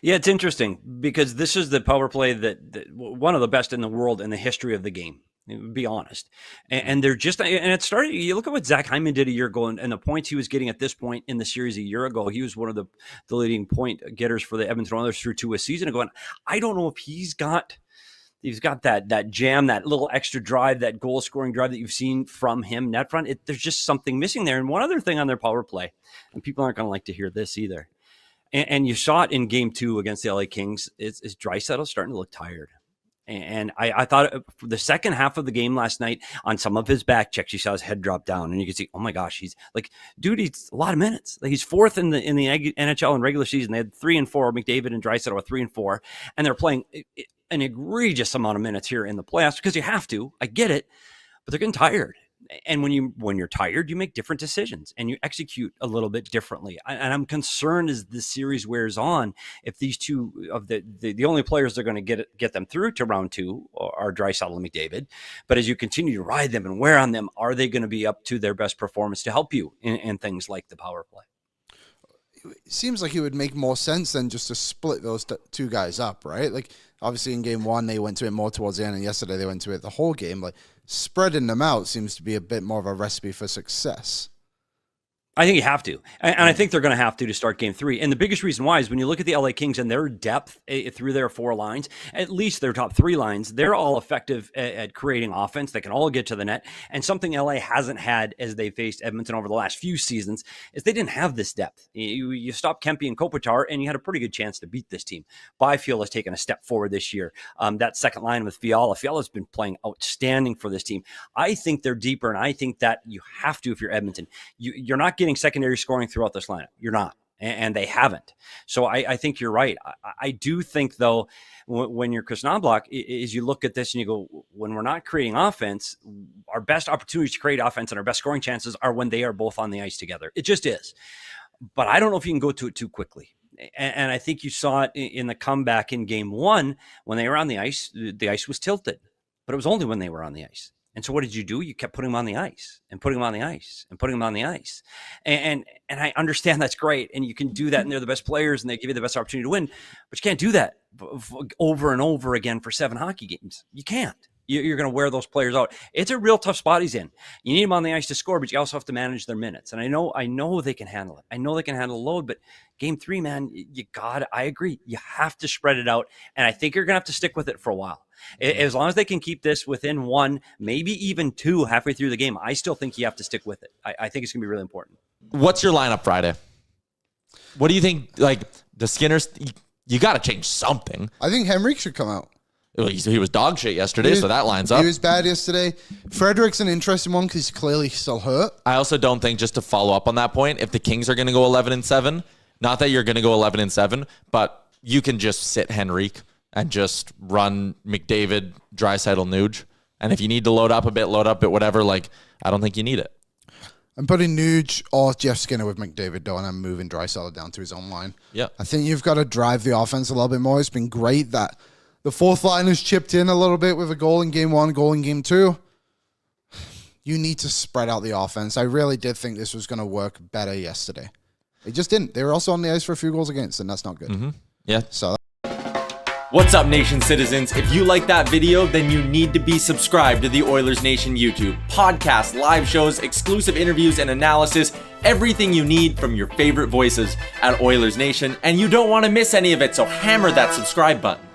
Yeah, it's interesting because this is the power play that one of the best in the world in the history of the game. Be honest, and they're just, and it started. You look at what Zach Hyman did a year ago, and the points he was getting at this point in the series a year ago. He was one of the leading point getters for the Edmonton Oilers through to a season ago. And I don't know if he's got that jam, that little extra drive, that goal scoring drive that you've seen from him net front. There's just something missing there. And one other thing on their power play, and people aren't going to like to hear this either. And you saw it in game 2 against the LA Kings. Is Draisaitl starting to look tired? And I thought for the second half of the game last night, on some of his back checks, you saw his head drop down, and you could see, oh my gosh, he's like, dude, he's a lot of minutes. Like, he's 4th in the NHL in regular season. They had 3 and 4. McDavid and Draisaitl were 3 and 4, and they're playing an egregious amount of minutes here in the playoffs because you have to. I get it, but they're getting tired. And when you're tired, you make different decisions and you execute a little bit differently. And I'm concerned as the series wears on, if these two of the only players that are going to get them through to round 2 are Draisaitl and McDavid. But as you continue to ride them and wear on them, are they going to be up to their best performance to help you in things like the power play? It seems like it would make more sense than just to split those two guys up, right? Like, obviously in game 1, they went to it more towards the end, and yesterday they went to it the whole game. Like, spreading them out seems to be a bit more of a recipe for success. I think you have to. And I think they're going to have to start game 3. And the biggest reason why is when you look at the LA Kings and their depth through their 4 lines, at least their top 3 lines, they're all effective at creating offense. They can all get to the net. And something LA hasn't had as they faced Edmonton over the last few seasons is they didn't have this depth. You stopped Kempe and Kopitar, and you had a pretty good chance to beat this team. Byfield has taken a step forward this year. That second line with Fiala. Fiala's been playing outstanding for this team. I think they're deeper, and I think that you have to if you're Edmonton. You're not getting secondary scoring throughout this lineup. You're not. And they haven't. So I think you're right. I do think, though, when you're Chris Knobloch, is you look at this and you go, when we're not creating offense, our best opportunities to create offense and our best scoring chances are when they are both on the ice together. It just is. But I don't know if you can go to it too quickly. And I think you saw it in the comeback in game 1 when they were on the ice was tilted. But it was only when they were on the ice. And so what did you do? You kept putting them on the ice and putting them on the ice and putting them on the ice. And I understand that's great. And you can do that, and they're the best players and they give you the best opportunity to win. But you can't do that over and over again for 7 hockey games. You can't. You're going to wear those players out. It's a real tough spot he's in. You need him on the ice to score, but you also have to manage their minutes. And I know they can handle it. I know they can handle the load, but game 3, man, I agree. You have to spread it out. And I think you're going to have to stick with it for a while. As long as they can keep this within 1, maybe even 2 halfway through the game, I still think you have to stick with it. I think it's going to be really important. What's your lineup Friday? What do you think? Like, the Skinners, you got to change something. I think Henrik should come out. He was dog shit yesterday, so that lines up. He was bad yesterday. Frederick's an interesting one because he's clearly still hurt. I also don't think, just to follow up on that point, if the Kings are going to go 11-7, not that you're going to go 11-7, but you can just sit Henrik and just run McDavid, Draisaitl, Nuge. And if you need to load up a bit, whatever. Like, I don't think you need it. I'm putting Nuge or Jeff Skinner with McDavid, though, and I'm moving Draisaitl down to his own line. Yeah. I think you've got to drive the offense a little bit more. It's been great that the 4th line has chipped in a little bit with a goal in game 1, goal in game 2. You need to spread out the offense. I really did think this was going to work better yesterday. It just didn't. They were also on the ice for a few goals against, and that's not good. Mm-hmm. Yeah. So. What's up, Nation citizens? If you like that video, then you need to be subscribed to the Oilers Nation YouTube. Podcasts, live shows, exclusive interviews, and analysis. Everything you need from your favorite voices at Oilers Nation. And you don't want to miss any of it, so hammer that subscribe button.